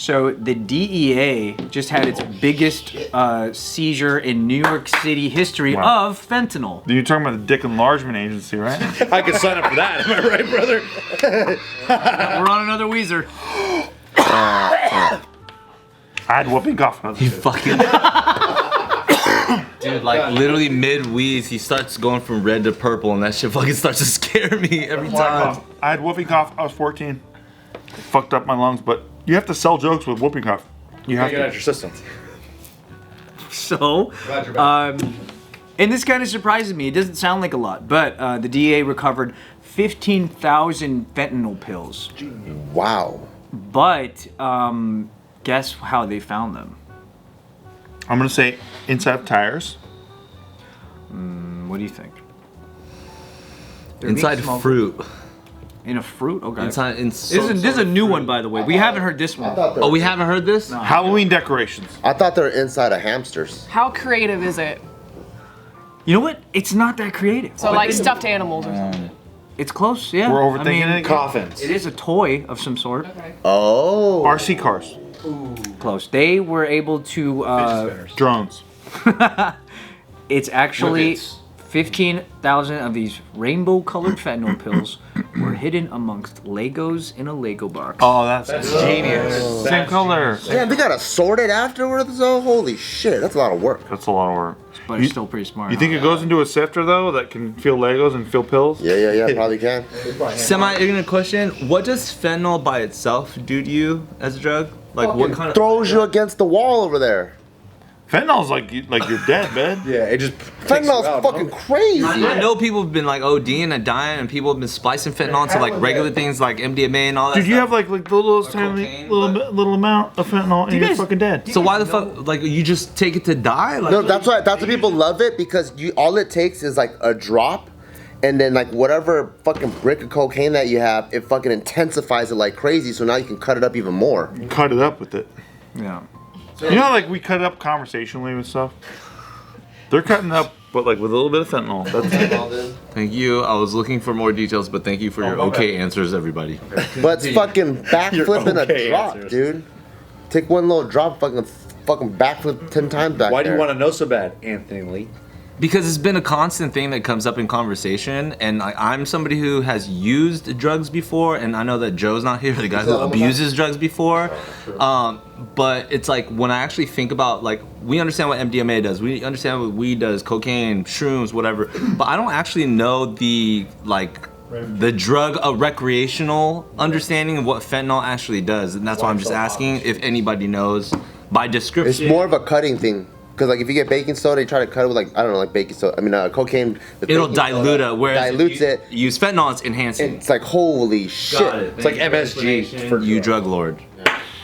So the DEA just had its biggest seizure in New York City history of fentanyl. You're talking about the Dick Enlargement Agency, right? I could sign up for that. Am I right, brother? We're on another Weezer. I had whooping cough. He fucking... Dude, like literally mid-wheeze, he starts going from red to purple, and that shit fucking starts to scare me every time. I had whooping cough. I was 14. It fucked up my lungs, but you have to sell jokes with whooping cough. You have to get out your system. So, and this kind of surprises me. It doesn't sound like a lot, but the DEA recovered 15,000 fentanyl pills. Wow. But guess how they found them? I'm gonna say inside of tires. What do you think? Inside fruit. In a fruit? Okay. Inside, this is a new one, by the way. We haven't heard this one. Oh, we haven't heard this? No. Halloween decorations. I thought they were inside of hamsters. How creative is it? You know what? It's not that creative. So like stuffed animals or something. It's close, yeah. We're overthinking it. Coffins. It is a toy of some sort. Okay. Oh. RC cars. Ooh. Close. They were able to... drones. It's actually 15,000 of these rainbow-colored fentanyl pills were hidden amongst Legos in a Lego box. Oh, that's genius. Same color. Damn, they gotta sort it afterwards though? Holy shit, that's a lot of work. That's a lot of work. But it's still pretty smart. You think it goes into a sifter though that can feel Legos and feel pills? Yeah, probably can. Semi-ignorant question. What does fentanyl by itself do to you as a drug? Like what kind of... Throws you against the wall over there. Fentanyl's like you're dead, man. Yeah, it just... Fentanyl's fucking crazy. I know people have been like ODing and dying, and people have been splicing fentanyl into like regular things like MDMA and all that Dude, stuff. you have like the little tiny little amount of fentanyl and you're fucking dead. So why the fuck, like you just take it to die? Like, No, that's why people love it, because all it takes is like a drop, and then like whatever fucking brick of cocaine that you have, it fucking intensifies it like crazy, so now you can cut it up even more. You cut it up with it. Yeah. You know, like we cut it up conversationally with stuff. They're cutting up, but like with a little bit of fentanyl. That's Thank you. I was looking for more details, but thank you for your okay answers, everybody. But it's fucking backflipping a drop, dude. Take one little drop, fucking backflip 10 times back Why do you there. want to know so bad, Anthony Lee? Because it's been a constant thing that comes up in conversation, and I'm somebody who has used drugs before, and I know that Joe's not here, the guy who abuses drugs before. But it's like when I actually think about, like, we understand what MDMA does, we understand what weed does, cocaine, shrooms, whatever, but I don't actually know the drug recreational understanding of what fentanyl actually does, and that's why I'm just asking if anybody knows by description. It's more of a cutting thing. Because like if you get baking soda, you try to cut it with like, I don't know, like baking soda. I mean, cocaine. It'll dilute it. Whereas dilutes it. You use fentanyl, it's enhancing. It's like holy shit. It's like MSG for you drug lord.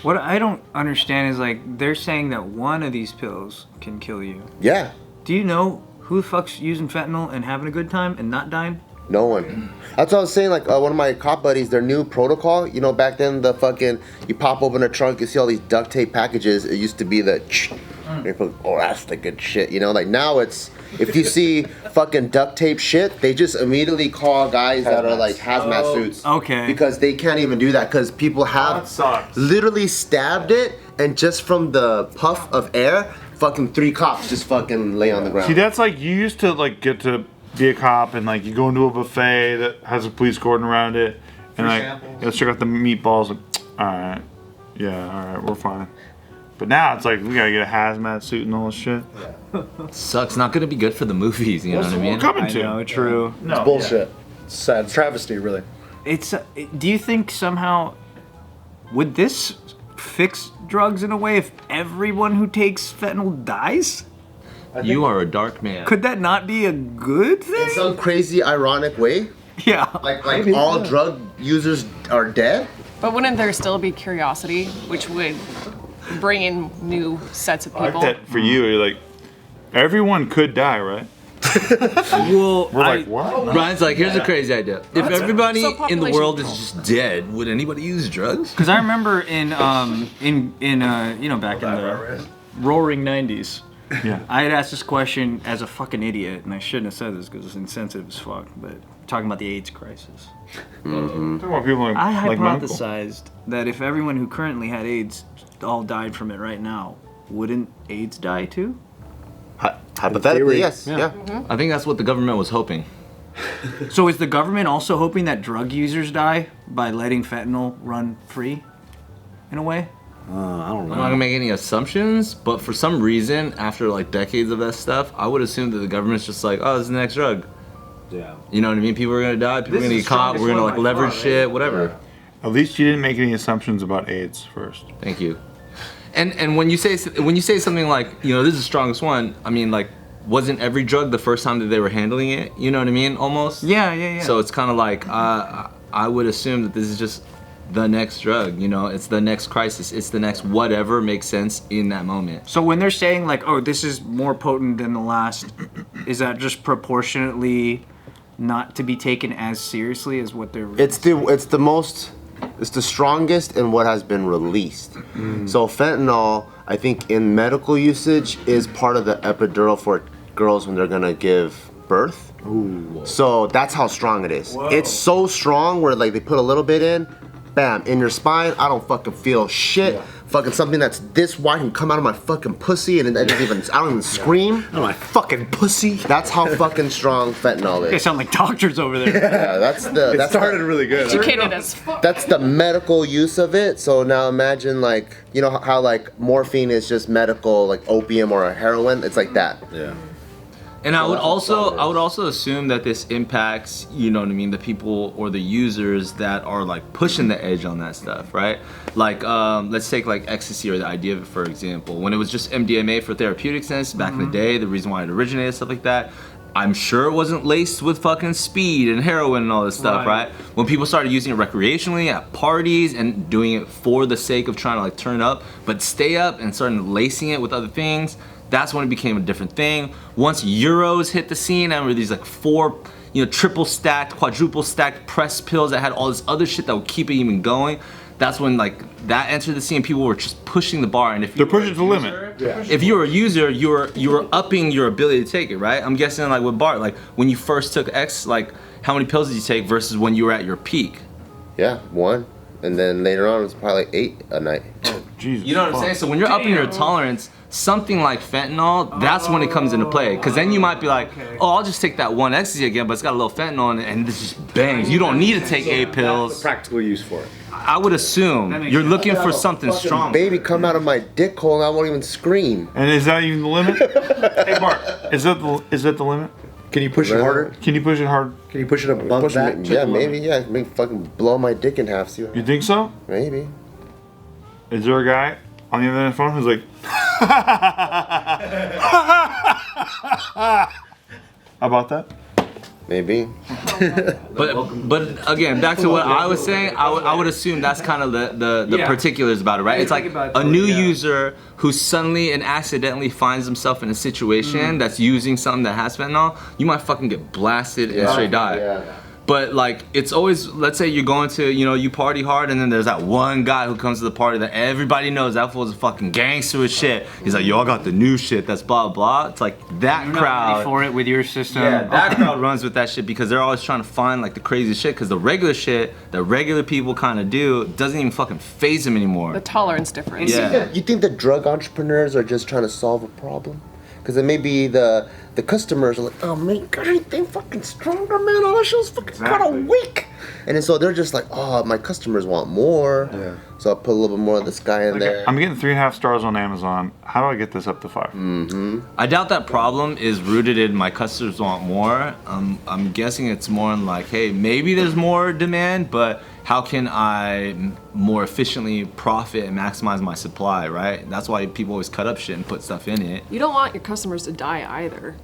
What I don't understand is like they're saying that one of these pills can kill you. Yeah. Do you know who the fuck's using fentanyl and having a good time and not dying? No one. That's what I was saying, like one of my cop buddies, their new protocol, you know, back then the fucking, you pop open a trunk, you see all these duct tape packages. It used to be the oh, that's the good shit, you know, like now it's, if you see fucking duct tape shit, they just immediately call guys that are like hazmat suits. Okay. Because they can't even do that, because people have literally stabbed it, and just from the puff of air, fucking 3 cops just fucking lay on the ground. See, that's like, you used to like get to be a cop and like you go into a buffet that has a police cordon around it and like let's check out the meatballs, like, alright, yeah, alright, we're fine. But now it's like we gotta get a hazmat suit and all this shit. Sucks. Not gonna be good for the movies, you know what I mean? We're coming to. I know, true. No, it's bullshit. It's sad. It's travesty, really. It's. Do you think somehow would this fix drugs in a way if everyone who takes fentanyl dies? You are a dark man. Could that not be a good thing? In some crazy ironic way? Yeah. Like all drug users are dead? But wouldn't there still be curiosity, which would bring in new sets of I people? like that for you, you're like, everyone could die, right? Well, we're like, what? Ryan's like, here's a crazy idea. If everybody So in the world is just dead, would anybody use drugs? Because I remember in you know, back in the roaring 90s, Yeah. I had asked this question as a fucking idiot, and I shouldn't have said this because it's insensitive as fuck, but talking about the AIDS crisis. Talking about people like, I like my uncle. hypothesized that if everyone who currently had AIDS all died from it right now, wouldn't AIDS die too? Hypothetically, yes. Yeah. I think that's what the government was hoping. So is the government also hoping that drug users die by letting fentanyl run free, in a way? I don't I'm know. not gonna make any assumptions, but for some reason, after like decades of that stuff, I would assume that the government's just like, oh, this is the next drug. Yeah. You know what I mean? People are gonna die, people are This gonna is get caught, the we're gonna strongest like one by leverage far, shit, right? whatever. At least you didn't make any assumptions about AIDS first. Thank you. And when you say something like, you know, this is the strongest one, I mean, like, wasn't every drug the first time that they were handling it? You know what I mean? Almost. Yeah. So it's kind of like I would assume that this is just the next drug. You know, it's the next crisis. It's the next whatever makes sense in that moment. So when they're saying like, oh, this is more potent than the last, is that just proportionately not to be taken as seriously as what they're? It's the strongest in what has been released. So fentanyl, I think in medical usage, is part of the epidural for girls when they're gonna give birth. So that's how strong it is. It's so strong where like they put a little bit in, bam, in your spine, I don't fucking feel shit. Fucking something that's this wide can come out of my fucking pussy and I don't even scream. Oh, my fucking pussy. That's how fucking strong fentanyl They is. sound like doctors over there. Yeah, that's It started really good. Educated as fuck. that's the medical use of it. So now imagine like, you know how like morphine is just medical, like opium or a heroin. It's like that. Yeah. And I would that's what also strong is. assume that this impacts, you know what I mean, the people or the users that are like pushing the edge on that stuff, right? Like let's take like ecstasy or the idea of it for example. When it was just MDMA for therapeutic sense back in the day, the reason why it originated, stuff like that, I'm sure it wasn't laced with fucking speed and heroin and all this stuff, right? When people started using it recreationally at parties and doing it for the sake of trying to like turn up, but stay up and starting lacing it with other things, that's when it became a different thing. Once Euros hit the scene and were these like 4, you know, triple stacked, quadruple stacked press pills that had all this other shit that would keep it even going, that's when like that entered the scene. People were just pushing the bar, and if They're pushing to the limit. if you were a user, you were upping your ability to take it, right? I'm guessing like with Bart, like when you first took X, like how many pills did you take versus when you were at your peak? Yeah, 1. And then later on it's probably like 8 a night. Jesus. You know what I'm saying? So when you're upping your tolerance, something like fentanyl, that's when it comes into play. Because then you might be like, oh, I'll just take that one ecstasy again, but it's got a little fentanyl in it, and this just bangs. You don't need to take 8 pills. Practical use for it. I would assume you're looking for something strong. Baby come out of my dick hole and I won't even scream. And is that even the limit? Hey Bart, is that the limit? Can you push it Really? harder? Can you push it hard? Can you push it above Push that? me, yeah, maybe, yeah. Maybe fucking blow my dick in half. See what You think so? Maybe. Is there a guy on the other end of the phone who's like, how about that? Maybe. But again, back to what I was saying, I would assume that's kind of the Yeah. particulars about it, right? Yeah, It's like think about it, a new yeah. user who suddenly and accidentally finds himself in a situation that's using something that has fentanyl, you might fucking get blasted and straight die. Yeah. But like, it's always, let's say you're going to, you know, you party hard, and then there's that one guy who comes to the party that everybody knows that fool's a fucking gangster with shit. He's like, yo, I got the new shit that's blah blah. It's like that You're not ready crowd. for it with your system. Yeah, that crowd runs with that shit because they're always trying to find like the crazy shit, because the regular shit that regular people kind of do doesn't even fucking phase them anymore. The tolerance difference. Yeah. You think the drug entrepreneurs are just trying to solve a problem? Because it may be the customers are like, oh man, got anything fucking stronger, man? All that shit's fucking kind of weak. And then so they're just like, oh, my customers want more. Yeah. So I'll put a little bit more of this guy in there. I'm getting 3.5 stars on Amazon. How do I get this up to 5? I doubt that problem is rooted in my customers want more. I'm guessing it's more in like, hey, maybe there's more demand, but how can I more efficiently profit and maximize my supply, right? That's why people always cut up shit and put stuff in it. You don't want your customers to die either.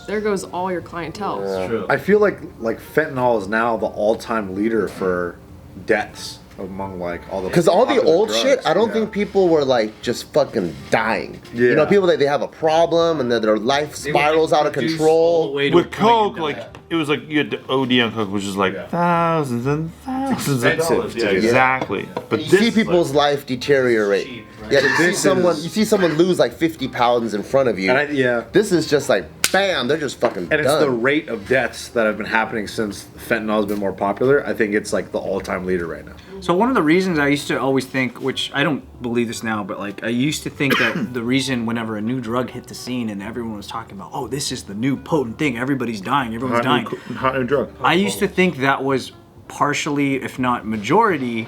There goes all your clientele. True. I feel like fentanyl is now the all-time leader for deaths among like all the. Because all the popular old drugs. shit, I don't Yeah. think people were like just fucking dying. You Yeah. know, people that they have a problem and that their life spirals out of control. With Coke, like, it was like you had to OD on Coke, which is like thousands and thousands of dollars. Yeah, exactly. But You this see is like- people's life deteriorate. cheap, right? Yeah, you This see is- someone lose like 50 pounds in front of you. And yeah. This is just like bam, they're just fucking And it's done. the rate of deaths that have been happening since fentanyl has been more popular. I think it's like the all-time leader right now. So one of the reasons I used to always think, which I don't believe this now, but like I used to think that the reason whenever a new drug hit the scene and everyone was talking about, oh, this is the new potent thing, everybody's dying, everyone's dying. Hot new drug. I used to think that was partially, if not majority,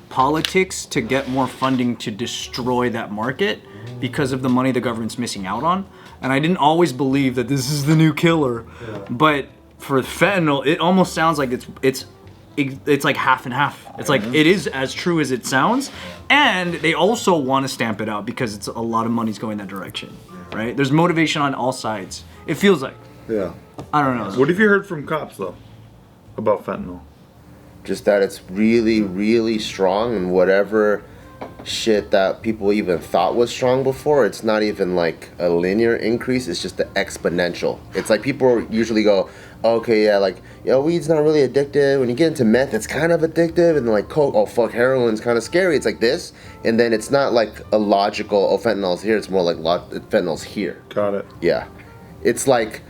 politics to get more funding to destroy that market because of the money the government's missing out on. And I didn't always believe that this is the new killer. But for fentanyl, it almost sounds like it's like half and half. It's like it is as true as it sounds, and they also want to stamp it out because it's a lot of money's going that direction, right? There's motivation on all sides. It feels like. Yeah. I don't know. What have you heard from cops though about fentanyl? Just that it's really, really strong, and whatever shit that people even thought was strong before, it's not even like a linear increase, it's just the exponential. It's like people usually go, okay, yeah, like, weed's not really addictive. When you get into meth, it's kind of addictive, and then like coke, oh fuck, heroin's kind of scary. It's like this, and then it's not like a logical, oh, fentanyl's here, it's more like fentanyl's here. Got it. Yeah. It's like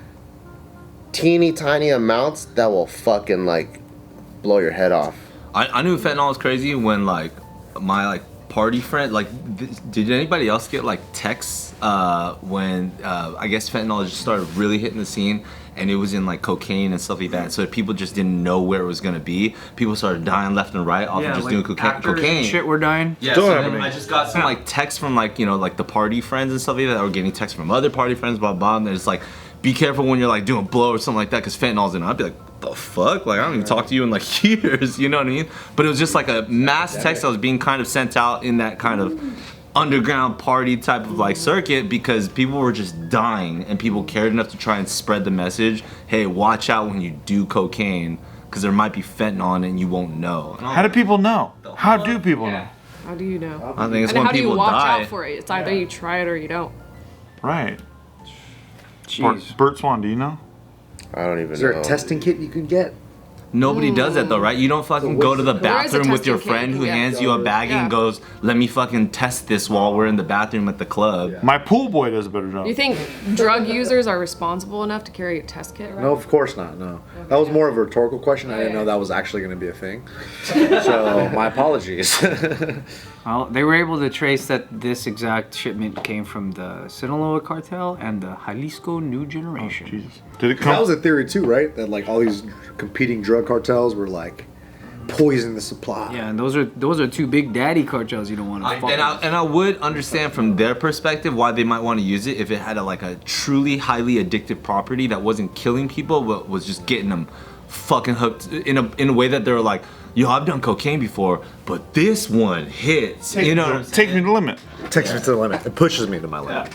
teeny tiny amounts that will fucking like blow your head off. I knew fentanyl was crazy when like my like party friend, like did anybody else get like texts when I guess fentanyl just started really hitting the scene, and it was in like cocaine and stuff like that, so people just didn't know where it was gonna be. People started dying left and right off of just doing cocaine. Shit, we're dying. Yeah, so then I just got some like texts from like, like the party friends and stuff like that, or getting texts from other party friends, blah blah, and it's like, be careful when you're like doing blow or something like that, because fentanyl's in it. I'd be like, the fuck? Like, I don't even talk to you in like years, you know what I mean? But it was just like a mass text that was being kind of sent out in that kind of underground party type of like circuit, because people were just dying and people cared enough to try and spread the message, hey, watch out when you do cocaine, because there might be fentanyl in it and you won't know. How do people know? How do people know? How do you know? I think it's And when how do you people watch die. out for it? It's either you try it or you don't. Right. Jeez. Bert Swan, do you know? I don't even Is there know. a testing kit you can get? Nobody does that though, right? You don't fucking go to the There is a bathroom with your testing kit friend you who can get. hands you a baggie and goes, let me fucking test this while we're in the bathroom at the club. My pool boy does a better job. Do you think drug users are responsible enough to carry a test kit around? No, of course not. No, that was more of a rhetorical question. I didn't know that was actually going to be a thing. So my apologies. Well, they were able to trace that this exact shipment came from the Sinaloa cartel and the Jalisco New Generation. Jesus. Did it That come? was a theory too, right? That like all these competing drug cartels were like poisoning the supply. Yeah, and those are two big daddy cartels you don't want to fuck with. And I would understand from their perspective why they might want to use it if it had a truly highly addictive property that wasn't killing people, but was just getting them fucking hooked in a way that they're like, yo, I've done cocaine before, but this one hits. You know what I'm saying? Take me to the limit. Takes me to the limit. It pushes me to my limit.